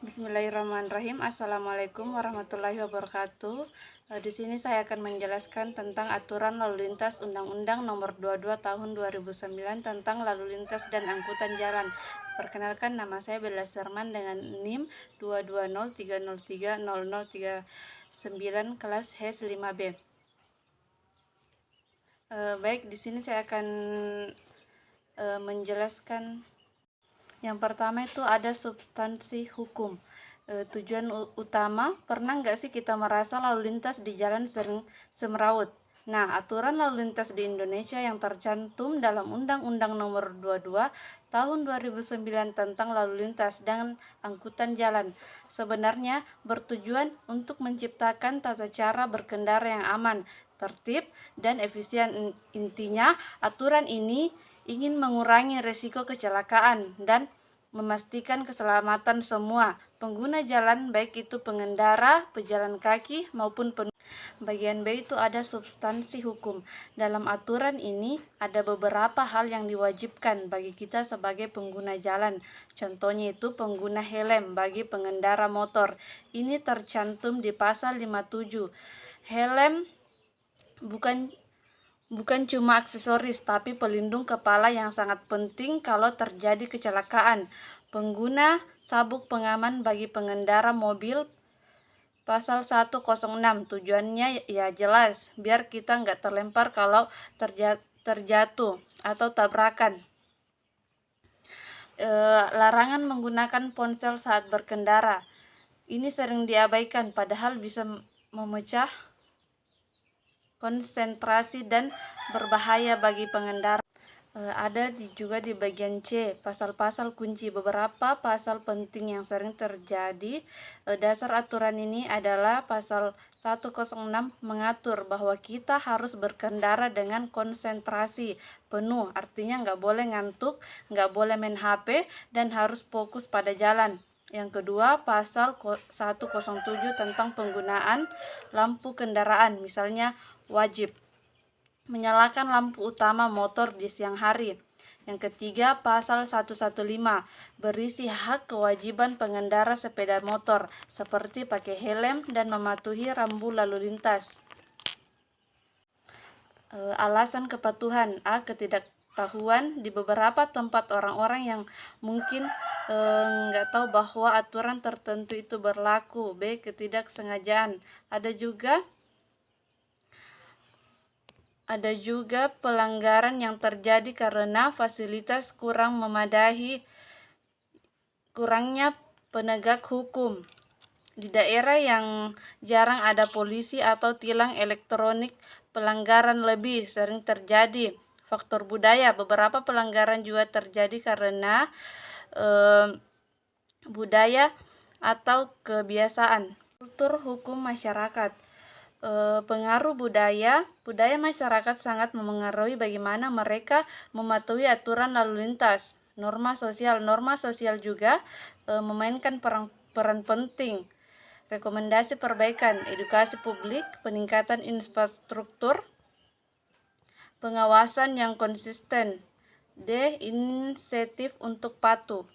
Bismillahirrahmanirrahim. Assalamualaikum warahmatullahi wabarakatuh. Di sini saya akan menjelaskan tentang aturan lalu lintas Undang-Undang Nomor 22 Tahun 2009 tentang lalu lintas dan angkutan jalan. Perkenalkan, nama saya Bella Serman dengan NIM 220303039 kelas HES 5B. Baik, di sini saya akan menjelaskan. Yang pertama itu ada substansi hukum. Tujuan utama, pernah nggak sih kita merasa lalu lintas di jalan sering semrawut? Nah, aturan lalu lintas di Indonesia yang tercantum dalam Undang-Undang Nomor 22 Tahun 2009 tentang lalu lintas dan angkutan jalan sebenarnya bertujuan untuk menciptakan tata cara berkendara yang aman, tertib, dan efisien. Intinya, aturan ini ingin mengurangi risiko kecelakaan dan memastikan keselamatan semua pengguna jalan, baik itu pengendara, pejalan kaki, maupun penumpang. Bagian B itu ada substansi hukum. Dalam aturan ini ada beberapa hal yang diwajibkan bagi kita sebagai pengguna jalan. Contohnya itu pengguna helm bagi pengendara motor. Ini tercantum di pasal 57. Helm bukan cuma aksesoris, tapi pelindung kepala yang sangat penting kalau terjadi kecelakaan. Pengguna sabuk pengaman bagi pengendara mobil, pasal 106. Tujuannya ya jelas, biar kita nggak terlempar kalau terjatuh atau tabrakan. Larangan menggunakan ponsel saat berkendara. Ini sering diabaikan, padahal bisa memecah konsentrasi dan berbahaya bagi pengendara. Ada juga di bagian C, pasal-pasal kunci. Beberapa pasal penting yang sering terjadi. Dasar aturan ini adalah pasal 106 mengatur bahwa kita harus berkendara dengan konsentrasi penuh. Artinya nggak boleh ngantuk, nggak boleh main HP, dan harus fokus pada jalan. Yang kedua, pasal 107 tentang penggunaan lampu kendaraan. Misalnya, wajib menyalakan lampu utama motor di siang hari. Yang ketiga, pasal 115 berisi hak kewajiban pengendara sepeda motor seperti pakai helm dan mematuhi rambu lalu lintas. Alasan kepatuhan. A. Ketidaktahuan. Di beberapa tempat orang-orang yang mungkin nggak tahu bahwa aturan tertentu itu berlaku. B. Ketidaksengajaan. Ada juga pelanggaran yang terjadi karena fasilitas kurang memadai, kurangnya penegak hukum. Di daerah yang jarang ada polisi atau tilang elektronik, pelanggaran lebih sering terjadi. Faktor budaya, beberapa pelanggaran juga terjadi karena budaya atau kebiasaan. Kultur hukum masyarakat. Pengaruh budaya masyarakat sangat memengaruhi bagaimana mereka mematuhi aturan lalu lintas. Norma sosial juga memainkan peran penting. Rekomendasi perbaikan, edukasi publik, peningkatan infrastruktur, pengawasan yang konsisten. D. Insentif untuk patuh.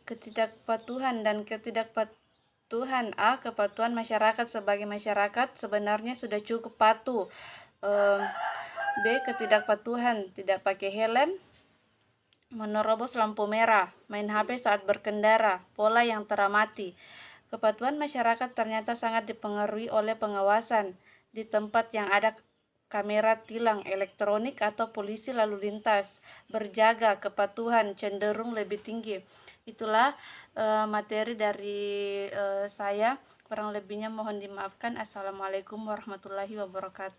Ketidakpatuhan dan ketidakpatuhan. A. Kepatuhan masyarakat. Sebagai masyarakat sebenarnya sudah cukup patuh. B. Ketidakpatuhan, tidak pakai helm, menerobos lampu merah, main HP saat berkendara, pola yang teramati. Kepatuhan masyarakat ternyata sangat dipengaruhi oleh pengawasan di tempat yang ada kamera tilang elektronik atau polisi lalu lintas. Berjaga, kepatuhan cenderung lebih tinggi. Itulah materi dari saya. Kurang lebihnya mohon dimaafkan. Assalamualaikum warahmatullahi wabarakatuh.